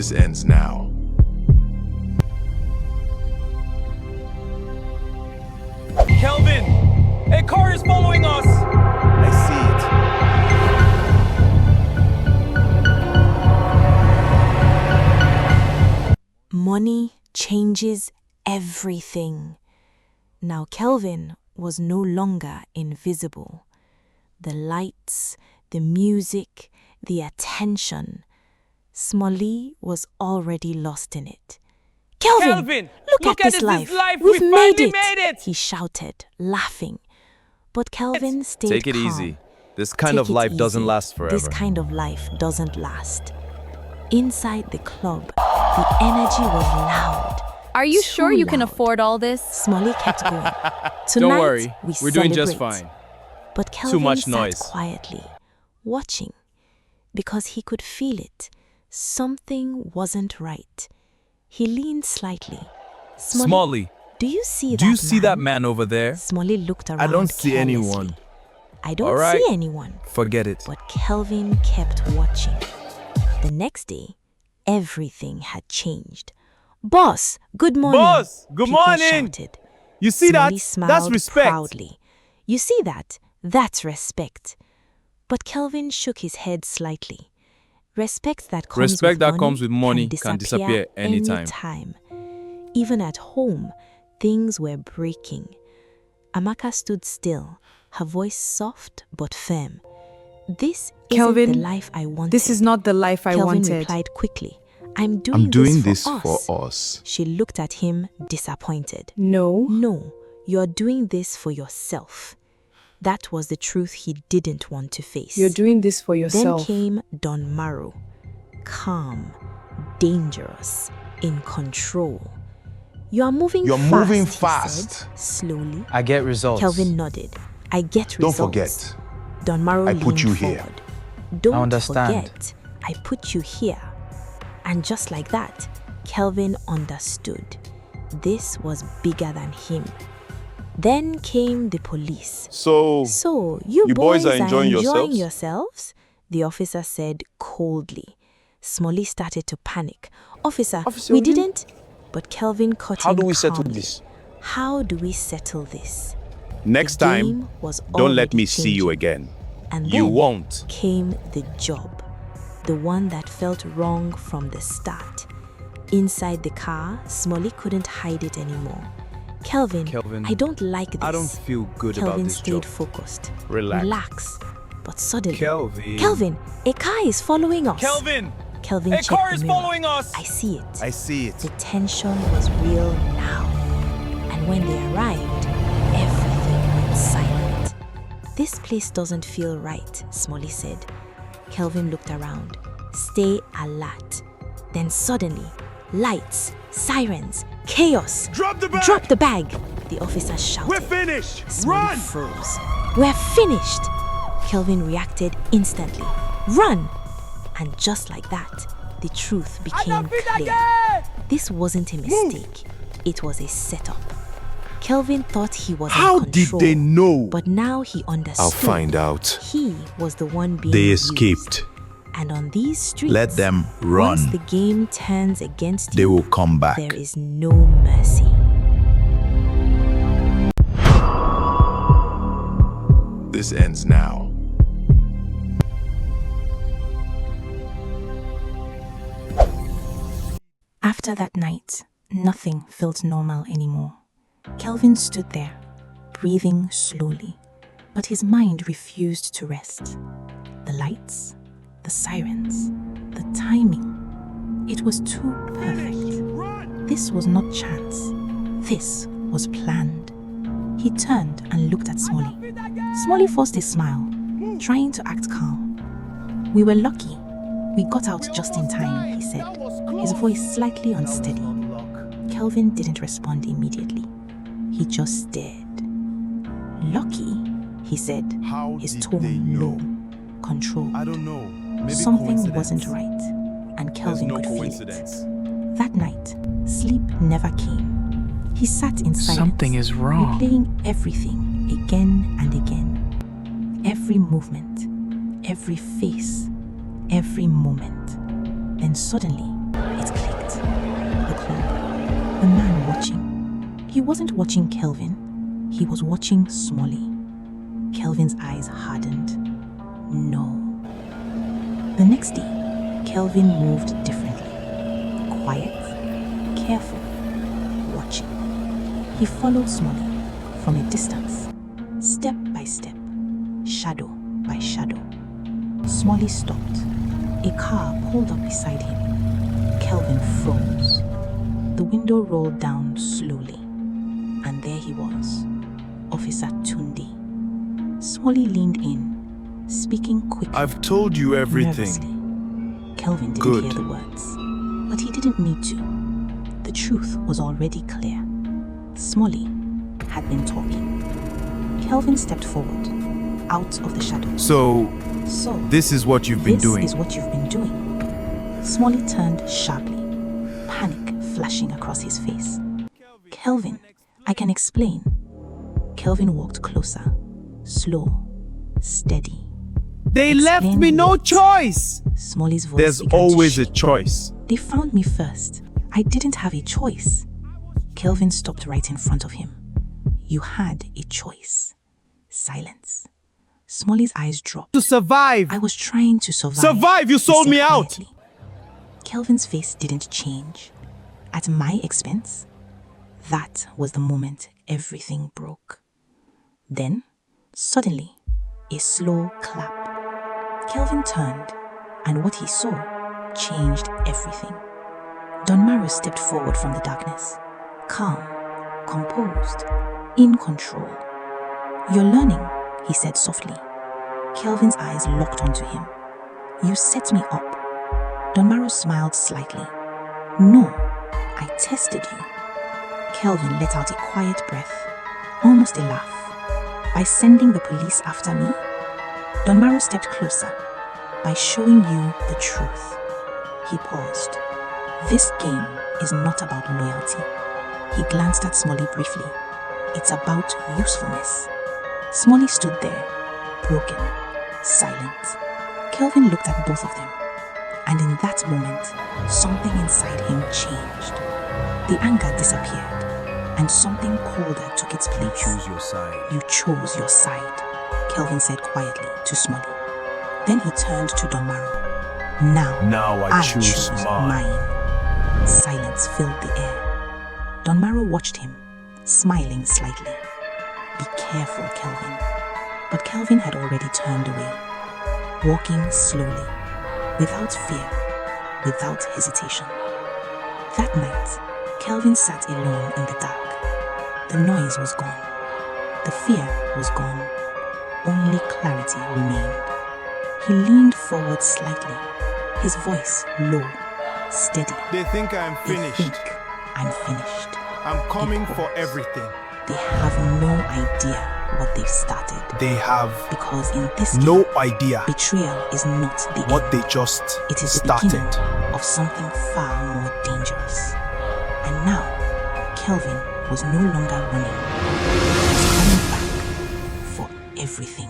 This ends now. Kelvin! A car is following us! I see it. Money changes everything. Now Kelvin was no longer invisible. The lights, the music, the attention. Smolly was already lost in it. Kelvin, look at this life. We've made it! He shouted, laughing. But Kelvin stayed Take it calm. easy. This kind of Take it life doesn't easy. last forever. This kind of life doesn't last. Inside the club, the energy was loud. Are you Too sure you can loud. afford all this? Smolly kept going. Tonight, Don't worry, we we're doing just celebrate. fine. But Kelvin much sat noise. quietly, watching, because he could feel it. Something wasn't right. He leaned slightly. Smolly, do you see that do you see man? that man over there? Smolly looked around I don't see carelessly. anyone. I don't All right. see anyone. Forget it. But Kelvin kept watching. The next day, everything had changed. Boss, good morning. Boss, good People morning. shouted. You see that? Smolly smiled That's respect. proudly. You see that? That's respect. But Kelvin shook his head slightly. Respect that comes with money can disappear anytime. anytime. Even at home, things were breaking. Amaka stood still, her voice soft but firm. This isn't Kelvin, the life I wanted. This is not the life I Kelvin wanted. replied quickly. I'm I'm doing this for for us. us. She looked at him, disappointed. No. No, you're doing this for yourself. That was the truth he didn't want to face. You're doing this for Then yourself. came Don Maro. Calm, dangerous, in control. You are moving You're fast, moving he fast. said, slowly. I get results. Kelvin nodded. I get Don't results. forget, Don Maro I put leaned you here. forward. Don't I understand. forget, I put you here. And just like that, Kelvin understood. This was bigger than him. Then came the police. So, So, you boys are enjoying yourselves? yourselves? The officer said coldly. Smolly started to panic. Officer, Officer, we you- didn't... But Kelvin cut How in do we settle calmly. this? How do we settle this? next The time, game was don't let already me see you changing. again. And You then won't. came the job. The one that felt wrong from the start. Inside the car, Smolly couldn't hide it anymore. Kelvin, I don't like this. I don't feel good Kelvin about this stayed job. focused. Relax. But suddenly, Kelvin, a car is following us. Kelvin, Kelvin a checked car the is mirror. following us! I see it. I see it. The tension was real now. And when they arrived, everything went silent. This place doesn't feel right, Smolly said. Kelvin looked around. Stay alert. Then suddenly, lights, sirens, chaos. Drop the bag! Drop the bag, the officer shouted. We're finished! Smolly froze. We're finished! Kelvin reacted instantly. Run! And just like that, the truth became clear. This wasn't a mistake. It was a setup. Kelvin thought he was How in did control. they know? But now he understood. I'll find out. He was the one being They used. escaped. And on these streets, Let them once run. the game turns against They you, will come back. there is no mercy. This ends now. After that night, nothing felt normal anymore. Kelvin stood there, breathing slowly, but his mind refused to rest. The lights, the sirens, the timing. It was too perfect. This was not chance. This was planned. He turned and looked at Smolly. Smolly forced a smile, trying to act calm. We were lucky. We got out just in time, he said, his voice slightly unsteady. Kelvin didn't respond immediately. He just stared. Lucky, he said, his tone low, controlled. I don't know. Maybe Something coincidence. wasn't right, and There's Kelvin no could feel coincidence. it. That night, sleep never came. He sat in silence, Something is wrong. replaying everything again and again. Every movement, every face, every moment. Then suddenly, it The man watching. He wasn't watching Kelvin, he was watching Smalley. Kelvin's eyes hardened. No. The next day, Kelvin moved differently. Quiet, careful, watching. He followed Smalley from a distance, step by step, shadow by shadow. Smalley stopped. A car pulled up beside him. Kelvin froze. The window rolled down slowly, and there he was, Officer Tunde. Smalley leaned in, speaking quickly. I've told you everything. Nervously. Kelvin didn't Good. hear the words, but he didn't need to. The truth was already clear. Smalley had been talking. Kelvin stepped forward, out of the shadows. So, So, this is what you've been doing. This is what you've been doing. Smalley turned sharply, panic flashing across his face. Kelvin, I can explain. Kelvin walked closer, slow, steady. They left Explain me no what? choice. Smalley's voice There's began to always a shake. choice. They found me first. I didn't have a choice. Kelvin stopped right in front of him. You had a choice. Silence. Smalley's eyes dropped. To survive. I was trying to survive. Survive, you he sold said me out. quietly. Kelvin's face didn't change. At my expense? That was the moment everything broke. Then, suddenly, a slow clap. Kelvin turned, and what he saw changed everything. Don Maro stepped forward from the darkness, calm, composed, in control. You're learning, he said softly. Kelvin's eyes locked onto him. You set me up. Don Maro smiled slightly. No, I tested you. Kelvin let out a quiet breath, almost a laugh. By sending the police after me, Don Maro stepped closer. By showing you the truth. He paused. This game is not about loyalty. He glanced at Smalley briefly. It's about usefulness. Smalley stood there, broken, silent. Kelvin looked at both of them, and in that moment, something inside him changed. The anger disappeared, and something colder took its place. Choose your side. You chose your side, Kelvin said quietly to Smalley. Then he turned to Don Maro. Now I choose mine. Silence filled the air. Don Maro watched him, smiling slightly. Be careful, Kelvin. But Kelvin had already turned away, walking slowly, without fear, without hesitation. That night, Kelvin sat alone in the dark. The noise was gone. The fear was gone. Only clarity remained. He leaned forward slightly, his voice low, steady. They think I'm They finished. think I'm finished. I'm coming He for paused. everything. They have no idea what they've started. They have Because in this game, no idea betrayal is not the what end. they just It is the started. beginning of something far more dangerous. And now, Kelvin was no longer running. He was coming back for everything.